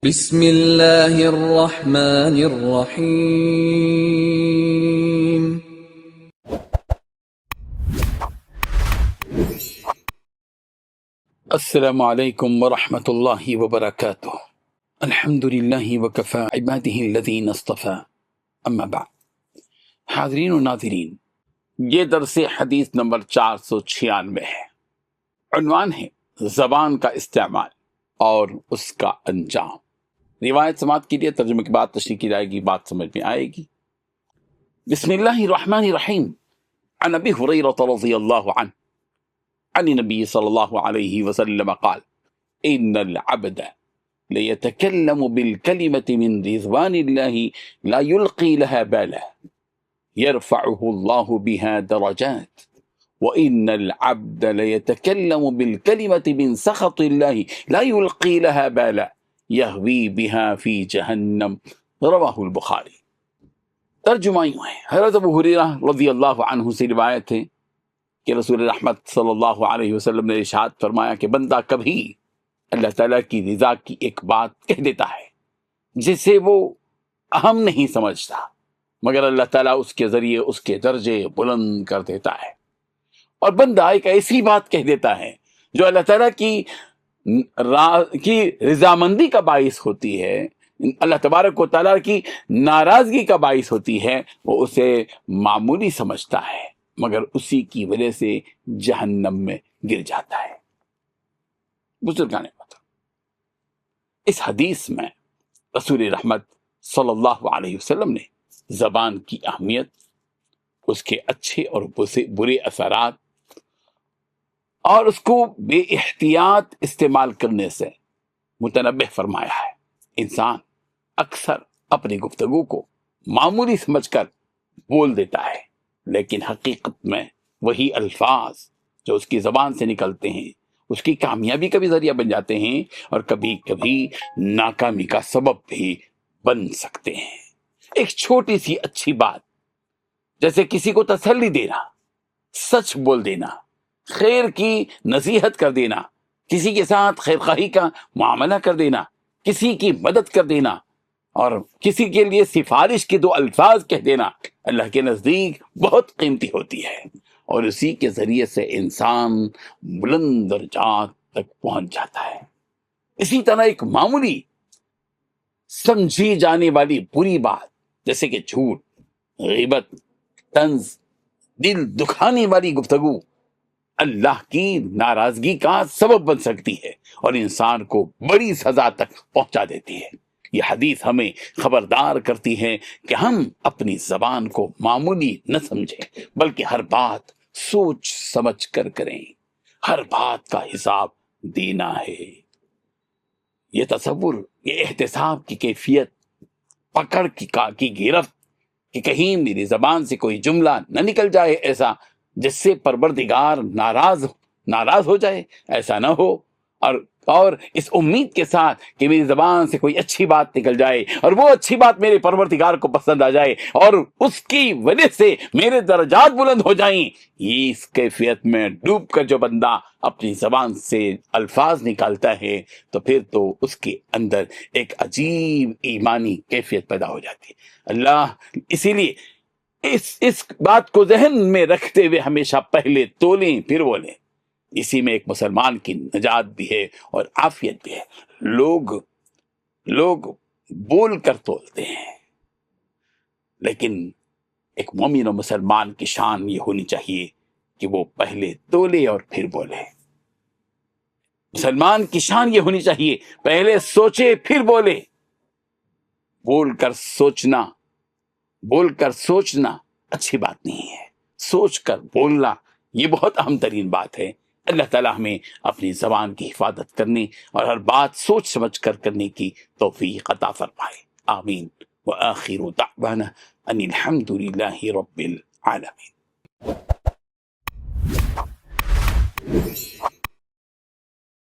بسم اللہ الرحمن الرحیم۔ السلام علیکم ورحمۃ اللہ وبرکاتہ۔ الحمد للہ وکفی عبادہ الذین اصطفی، اما بعد۔ حاضرین و ناظرین، یہ درس حدیث نمبر 496 ہے۔ عنوان ہے زبان کا استعمال اور اس کا انجام۔ روایت سماعت کے لیے ترجمے کے بعد تشریح کی جائے گی، بات سمجھ میں آئے گی۔ بسم اللہ الرحمن الرحیم۔ عن ابی ہریرہ رضی اللہ عنہ عن النبی صلی اللہ علیہ وسلم قال ان العبد ليتكلم بالكلمة من رضوان الله لا يلقي لها بالا يرفعه الله بها درجات وإن العبد ليتكلم بالكلمة من سخط الله لا يلقي لها بالا يهوي بها في جهنم، رواہ البخاری۔ ترجمہ یوں ہے، حضرت ابو ہریرہ رضی اللہ عنہ سے روایت ہے کہ رسول رحمت صلی اللہ علیہ وسلم نے ارشاد فرمایا کہ بندہ کبھی اللہ تعالیٰ کی رضا کی ایک بات کہہ دیتا ہے جسے وہ اہم نہیں سمجھتا، مگر اللہ تعالیٰ اس کے ذریعے اس کے درجے بلند کر دیتا ہے۔ اور بندہ ایک ایسی بات کہہ دیتا ہے جو اللہ تعالیٰ کی رضامندی کا باعث ہوتی ہے، اللہ تبارک و تعالیٰ کی ناراضگی کا باعث ہوتی ہے، وہ اسے معمولی سمجھتا ہے مگر اسی کی وجہ سے جہنم میں گر جاتا ہے۔ بزرگان پتہ، اس حدیث میں رسول رحمت صلی اللہ علیہ وسلم نے زبان کی اہمیت، اس کے اچھے اور برے اثرات اور اس کو بے احتیاط استعمال کرنے سے متنبہ فرمایا ہے۔ انسان اکثر اپنی گفتگو کو معمولی سمجھ کر بول دیتا ہے، لیکن حقیقت میں وہی الفاظ جو اس کی زبان سے نکلتے ہیں اس کی کامیابی کا بھی ذریعہ بن جاتے ہیں اور کبھی کبھی ناکامی کا سبب بھی بن سکتے ہیں۔ ایک چھوٹی سی اچھی بات، جیسے کسی کو تسلی دینا، سچ بول دینا، خیر کی نصیحت کر دینا، کسی کے ساتھ خیر خواہی کا معاملہ کر دینا، کسی کی مدد کر دینا اور کسی کے لیے سفارش کے 2 الفاظ کہہ دینا، اللہ کے نزدیک بہت قیمتی ہوتی ہے، اور اسی کے ذریعے سے انسان بلند درجات تک پہنچ جاتا ہے۔ اسی طرح ایک معمولی سمجھی جانے والی بری بات جیسے کہ جھوٹ، غیبت، طنز، دل دکھانے والی گفتگو اللہ کی ناراضگی کا سبب بن سکتی ہے اور انسان کو بڑی سزا تک پہنچا دیتی ہے۔ یہ حدیث ہمیں خبردار کرتی ہے کہ ہم اپنی زبان کو معمولی نہ سمجھیں بلکہ ہر بات سوچ سمجھ کر کریں، ہر بات کا حساب دینا ہے۔ یہ تصور، یہ احتساب کی کیفیت، پکڑ کی گرفت کہ کہیں میری زبان سے کوئی جملہ نہ نکل جائے ایسا جس سے پروردگار ناراض ہو جائے، ایسا نہ ہو، اور اس امید کے ساتھ کہ میری زبان سے کوئی اچھی بات نکل جائے اور وہ اچھی بات میرے پروردگار کو پسند آ جائے اور اس کی وجہ سے میرے درجات بلند ہو جائیں، یہ اس کیفیت میں ڈوب کر جو بندہ اپنی زبان سے الفاظ نکالتا ہے تو پھر تو اس کے اندر ایک عجیب ایمانی کیفیت پیدا ہو جاتی ہے۔ اللہ اسی لیے اس بات کو ذہن میں رکھتے ہوئے ہمیشہ پہلے تولیں پھر بولیں۔ اسی میں ایک مسلمان کی نجات بھی ہے اور عافیت بھی ہے۔ لوگ بول کر تولتے ہیں، لیکن ایک مومن و مسلمان کی شان یہ ہونی چاہیے کہ وہ پہلے تولے اور پھر بولے۔ مسلمان کی شان یہ ہونی چاہیے پہلے سوچے پھر بولے۔ بول کر سوچنا اچھی بات نہیں ہے، سوچ کر بولنا یہ بہت اہم ترین بات ہے۔ اللہ تعالیٰ ہمیں اپنی زبان کی حفاظت کرنے اور ہر بات سوچ سمجھ کر کرنے کی توفیق عطا فرمائے، آمین۔ وآخر دعوانا ان الحمد للہ رب العالمین۔